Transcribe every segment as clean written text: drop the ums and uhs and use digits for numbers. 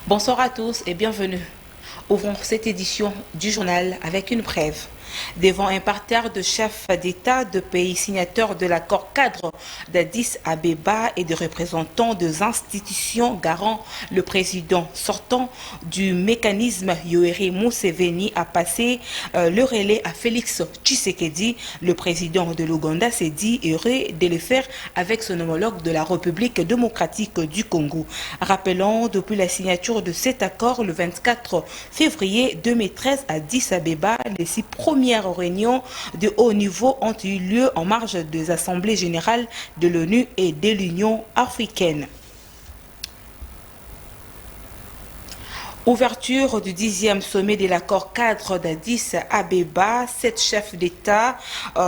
Bonsoir à tous et bienvenue. Ouvrons cette édition du journal avec une brève. Devant un parterre de chefs d'État de pays signataires de l'accord cadre d'Addis Abeba et de représentants des institutions garant, le président sortant du mécanisme Yoweri Museveni a passé le relais à Félix Tshisekedi. Le président de l'Ouganda s'est dit heureux de le faire avec son homologue de la République démocratique du Congo. Rappelons, depuis la signature de cet accord le 24 février 2013 à Addis Abeba, les 6 premières réunions de haut niveau ont eu lieu en marge des assemblées générales de l'ONU et de l'Union africaine. Ouverture du 10e sommet de l'accord cadre d'Addis Abeba. 7 chefs d'État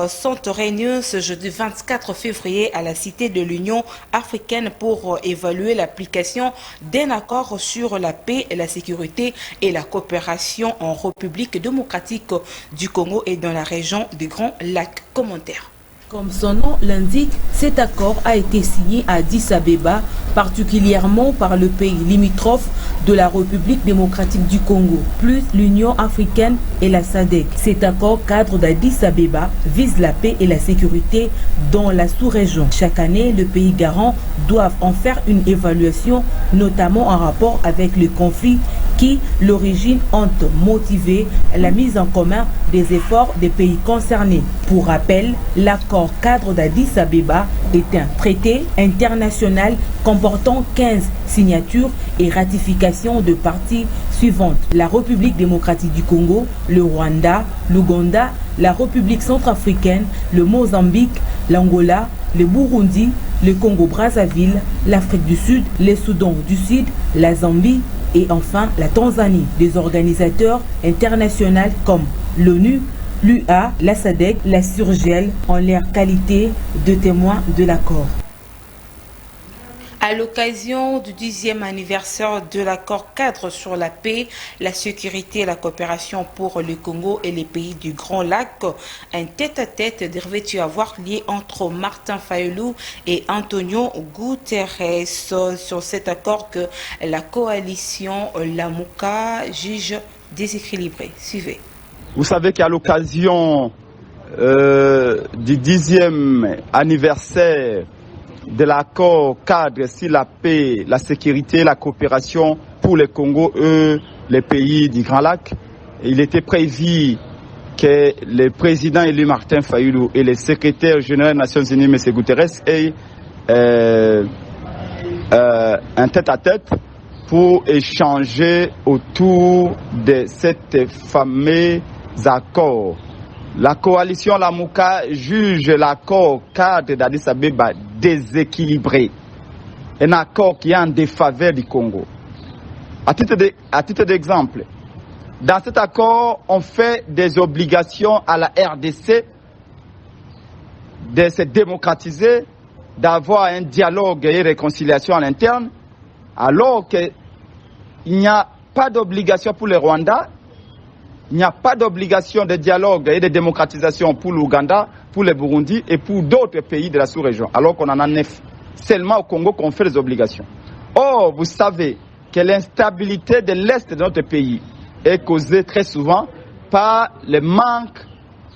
sont réunis ce jeudi 24 février à la Cité de l'Union africaine pour évaluer l'application d'un accord sur la paix, la sécurité et la coopération en République démocratique du Congo et dans la région du Grand Lac. Commentaire. Comme son nom l'indique, cet accord a été signé à Addis Abeba, particulièrement par le pays limitrophe de la République démocratique du Congo, plus l'Union africaine et la SADC. Cet accord cadre d'Addis Abeba vise la paix et la sécurité dans la sous-région. Chaque année, le pays garant doit en faire une évaluation, notamment en rapport avec le conflit qui, l'origine, ont motivé la mise en commun des efforts des pays concernés. Pour rappel, l'accord cadre d'Addis Abeba est un traité international comportant 15 signatures et ratifications de parties suivantes: la République démocratique du Congo, le Rwanda, l'Ouganda, la République centrafricaine, le Mozambique, l'Angola, le Burundi, le Congo-Brazzaville, l'Afrique du Sud, le Soudan du Sud, la Zambie et enfin la Tanzanie. Des organisateurs internationaux comme l'ONU, l'UA, la SADC, la SURGEL en leur qualité de témoins de l'accord. À l'occasion du 10e anniversaire de l'accord cadre sur la paix, la sécurité et la coopération pour le Congo et les pays du Grand Lac, un tête-à-tête devrait y avoir lié entre Martin Fayulu et Antonio Guterres sur cet accord que la coalition Lamuka juge déséquilibré. Suivez. Vous savez qu'à l'occasion du 10e anniversaire de l'accord cadre sur la paix, la sécurité et la coopération pour le Congo et les pays du Grand Lac, il était prévu que le président élu Martin Fayulu et le secrétaire général des Nations Unies, M. Guterres, aient un tête-à-tête pour échanger autour de cet fameux accord. La coalition Lamuka juge l'accord cadre d'Addis Abeba déséquilibré. Un accord qui est en défaveur du Congo. À titre d'exemple, dans cet accord, on fait des obligations à la RDC de se démocratiser, d'avoir un dialogue et une réconciliation à l'interne, alors qu'il n'y a pas d'obligation pour le Rwanda. Il n'y a pas d'obligation de dialogue et de démocratisation pour l'Ouganda, pour le Burundi et pour d'autres pays de la sous-région, alors qu'on en a 9. Seulement au Congo qu'on fait les obligations. Or, vous savez que l'instabilité de l'Est de notre pays est causée très souvent par le manque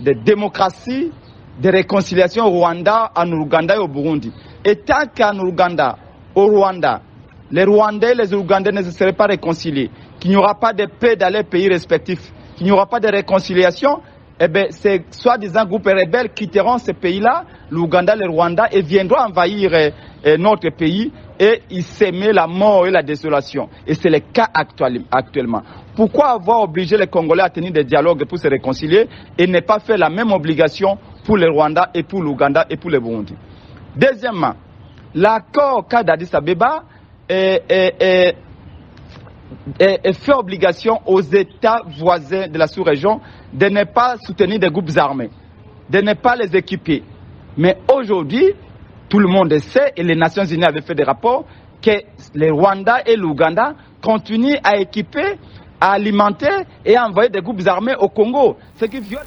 de démocratie, de réconciliation au Rwanda, en Ouganda et au Burundi. Et tant qu'en Ouganda, au Rwanda, les Rwandais et les Ougandais ne se seraient pas réconciliés, qu'il n'y aura pas de paix dans les pays respectifs, qu'il n'y aura pas de réconciliation, eh bien, ces soi-disant groupes rebelles quitteront ces pays-là, l'Ouganda, le Rwanda, et viendront envahir notre pays et y s'aimer la mort et la désolation. Et c'est le cas actuellement. Pourquoi avoir obligé les Congolais à tenir des dialogues pour se réconcilier et ne pas faire la même obligation pour le Rwanda et pour l'Ouganda et pour le Burundi? Deuxièmement, l'accord cadre d'Addis Abeba est fait obligation aux États voisins de la sous-région de ne pas soutenir des groupes armés, de ne pas les équiper. Mais aujourd'hui, tout le monde sait, et les Nations Unies avaient fait des rapports, que le Rwanda et l'Ouganda continuent à équiper, à alimenter et à envoyer des groupes armés au Congo. Ce qui viole...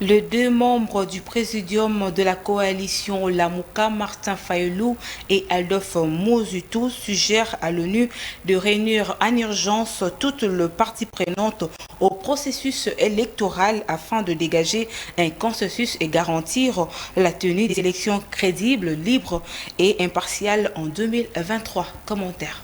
Les deux membres du présidium de la coalition Lamouka, Martin Fayulu et Adolphe Mozutu, suggèrent à l'ONU de réunir en urgence toutes les parties prenantes au processus électoral afin de dégager un consensus et garantir la tenue des élections crédibles, libres et impartiales en 2023. Commentaire.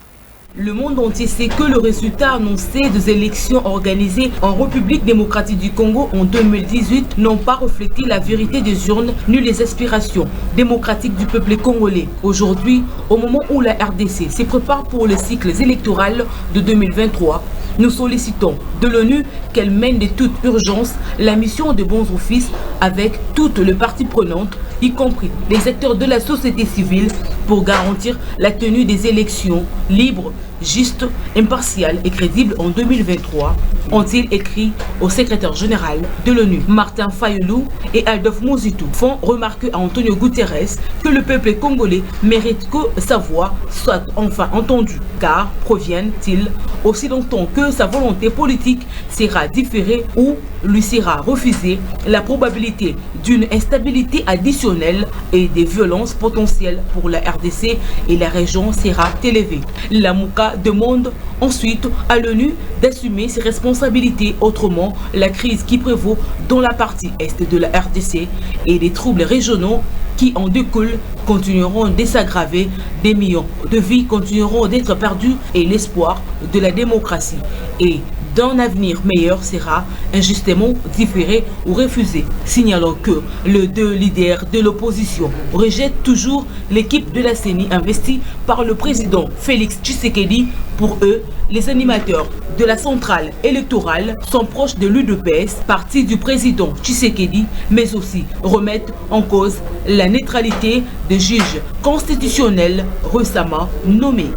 Le monde entier sait que le résultat annoncé des élections organisées en République démocratique du Congo en 2018 n'ont pas reflété la vérité des urnes ni les aspirations démocratiques du peuple congolais. Aujourd'hui, au moment où la RDC se prépare pour les cycles électoraux de 2023, nous sollicitons de l'ONU qu'elle mène de toute urgence la mission de bons offices avec toutes les parties prenantes, y compris les acteurs de la société civile, pour garantir la tenue des élections libres, justes, impartiales et crédibles en 2023, ont-ils écrit au secrétaire général de l'ONU. Martin Fayulu et Adolphe Mozutu font remarquer à Antonio Guterres que le peuple congolais mérite que sa voix soit enfin entendue, car proviennent-ils aussi longtemps que sa volonté politique sera différée ou lui sera refusée, la probabilité d'une instabilité additionnelle et des violences potentielles pour la RDC et la région sera élevée. Lamouka demande ensuite à l'ONU d'assumer ses responsabilités, autrement la crise qui prévaut dans la partie est de la RDC et les troubles régionaux qui en découlent continueront de s'aggraver, des millions de vies continueront d'être perdues et l'espoir de la démocratie et d'un avenir meilleur sera injustement différé ou refusé. Signalons que les deux leaders de l'opposition rejettent toujours l'équipe de la CENI investie par le président Félix Tshisekedi. Pour eux, les animateurs de la centrale électorale sont proches de l'UDPS, parti du président Tshisekedi, mais aussi remettent en cause la neutralité des juges constitutionnels récemment nommés.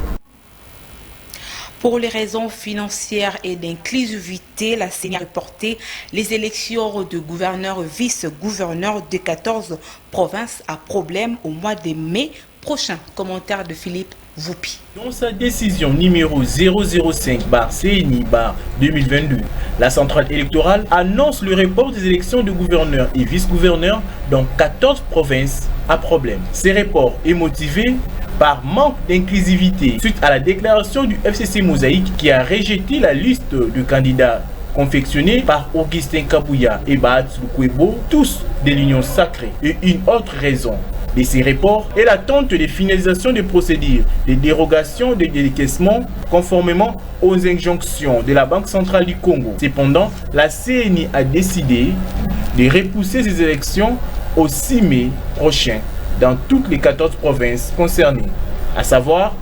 Pour les raisons financières et d'inclusivité, la CENI a reporté les élections de gouverneurs vice-gouverneurs de 14 provinces à problème au mois de mai prochain. Commentaire de Philippe Voupi. Dans sa décision numéro 005/CNI/2022, la centrale électorale annonce le report des élections de gouverneurs et vice-gouverneurs dans 14 provinces à problème. Ces reports est motivé par manque d'inclusivité suite à la déclaration du FCC Mosaïque qui a rejeté la liste de candidats confectionnée par Augustin Kabouya et Baat Lukwebo, tous de l'Union sacrée. Et une autre raison de ces reports est l'attente de finalisation des procédures de dérogation de décaissement conformément aux injonctions de la Banque centrale du Congo. Cependant, la CENI a décidé de repousser ces élections au 6 mai prochain dans toutes les 14 provinces concernées, à savoir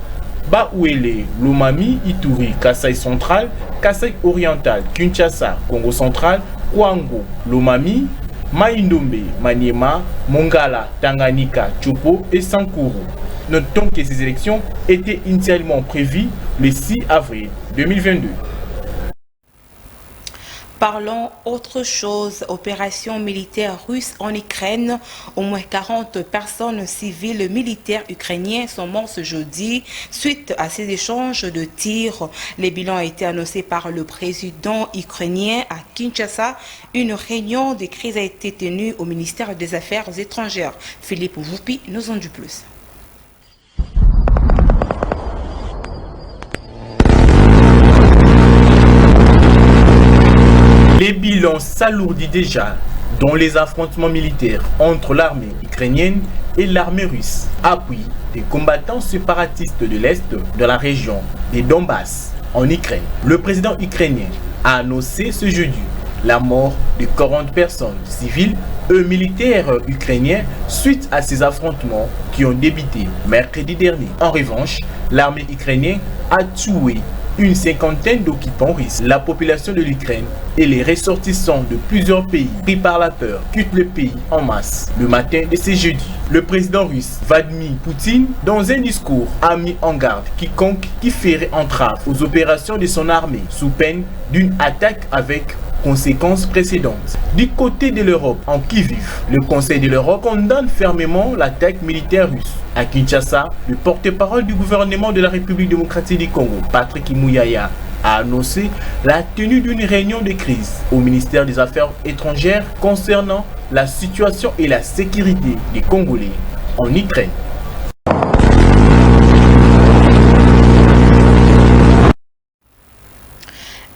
Baouélé, Lomami, Ituri, Kasaï central, Kasaï oriental, Kinshasa, Congo central, Kwango, Lomami, Maïndombe, Maniema, Mongala, Tanganyika, Chopo et Sankuru. Notons que ces élections étaient initialement prévues le 6 avril 2022. Parlons autre chose. Opération militaire russe en Ukraine. Au moins 40 personnes civiles militaires ukrainiens sont mortes ce jeudi suite à ces échanges de tirs. Les bilans ont été annoncés par le président ukrainien à Kinshasa. Une réunion de crise a été tenue au ministère des Affaires étrangères. Philippe Voupi nous en dit plus. Les bilans s'alourdissent déjà dans les affrontements militaires entre l'armée ukrainienne et l'armée russe, appui des combattants séparatistes de l'Est de la région des Donbass en Ukraine. Le président ukrainien a annoncé ce jeudi la mort de 40 personnes civiles et militaires ukrainiens suite à ces affrontements qui ont débuté mercredi dernier. En revanche, l'armée ukrainienne a tué une cinquantaine d'occupants russes. La population de l'Ukraine et les ressortissants de plusieurs pays pris par la peur quittent le pays en masse le matin de ce jeudi. Le président russe Vladimir Poutine, dans un discours, a mis en garde quiconque qui ferait entrave aux opérations de son armée sous peine d'une attaque avec conséquences précédentes. Du côté de l'Europe, en Kyiv, le Conseil de l'Europe condamne fermement l'attaque militaire russe. À Kinshasa, le porte-parole du gouvernement de la République démocratique du Congo, Patrick Mouyaya, a annoncé la tenue d'une réunion de crise au ministère des Affaires étrangères concernant la situation et la sécurité des Congolais en Ukraine.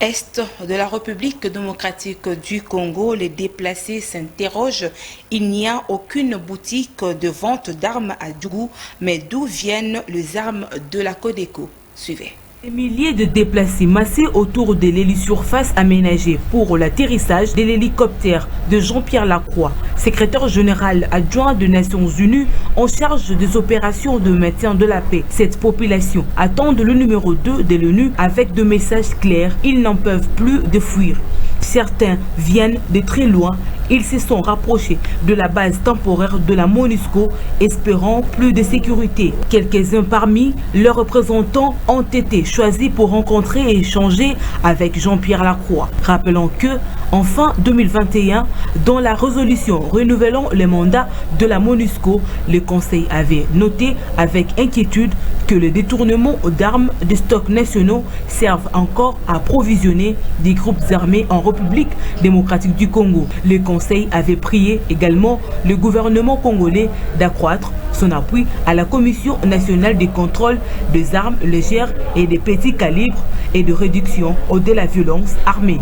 Est de la République démocratique du Congo, les déplacés s'interrogent. Il n'y a aucune boutique de vente d'armes à Djougou, mais d'où viennent les armes de la Codeco? Suivez. Des milliers de déplacés massés autour de l'hélisurface aménagée pour l'atterrissage de l'hélicoptère de Jean-Pierre Lacroix, secrétaire général adjoint des Nations Unies en charge des opérations de maintien de la paix. Cette population attend le numéro 2 de l'ONU avec des messages clairs. Ils n'en peuvent plus de fuir. Certains viennent de très loin. Ils se sont rapprochés de la base temporaire de la MONUSCO, espérant plus de sécurité. Quelques-uns parmi leurs représentants ont été choisis pour rencontrer et échanger avec Jean-Pierre Lacroix. Rappelons que, en fin 2021, dans la résolution renouvelant le mandat de la MONUSCO, le Conseil avait noté avec inquiétude que le détournement d'armes des stocks nationaux servent encore à approvisionner des groupes armés en République démocratique du Congo. Le Conseil avait prié également le gouvernement congolais d'accroître son appui à la Commission nationale de contrôle des armes légères et des petits calibres et de réduction de la violence armée.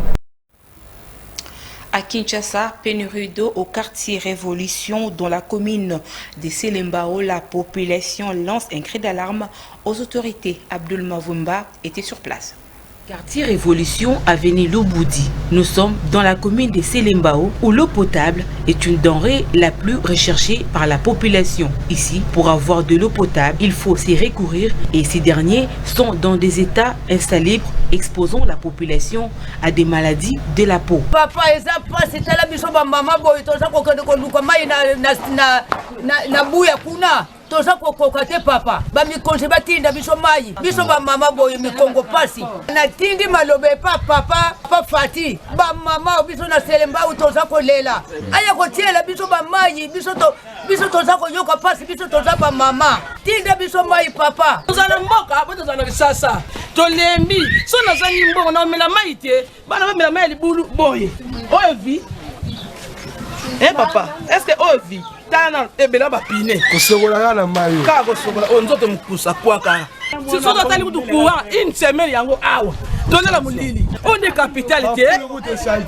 À Kinshasa, pénurie d'eau au quartier Révolution dans la commune de Selembao, la population lance un cri d'alarme aux autorités. Abdul Mavumba était sur place. Quartier Révolution, avenue Loboudi. Nous sommes dans la commune de Selembao où l'eau potable est une denrée la plus recherchée par la population. Ici, pour avoir de l'eau potable, il faut s'y recourir et ces derniers sont dans des états insalubres, exposant la population à des maladies de la peau. Papa, toza kokoka te papa bamikonzi batinda biso mai biso bamama boye mikongo pasi natindi malobe pa papa fati bamama biso na Selembao toza kolela aya kotiela biso bamai biso toza koyoka pasi biso toza bamama tinda biso mai papa tozala mboka abo tozala bisasa tolembi so nazangi mbongo na omela mai te bana bamela mai libulu boye oyo vi papa est-ce que oyo vi tana ebela bapine kosobola na mayo ka kosobola onzoto mukusa kwaka si soto tali kutu kuwa une semaine yango awa donela mulili on est capitalité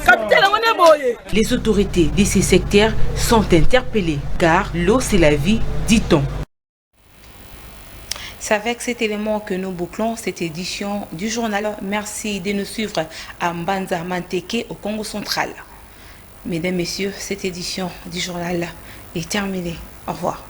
capitale on boye. Les autorités de ces secteurs sont interpellées car l'eau c'est la vie, dit-on. C'est avec cet élément que nous bouclons cette édition du journal. Merci de nous suivre à Mbanza Manteke au Congo central. Mesdames, Messieurs, cette édition du journal est terminée. Au revoir.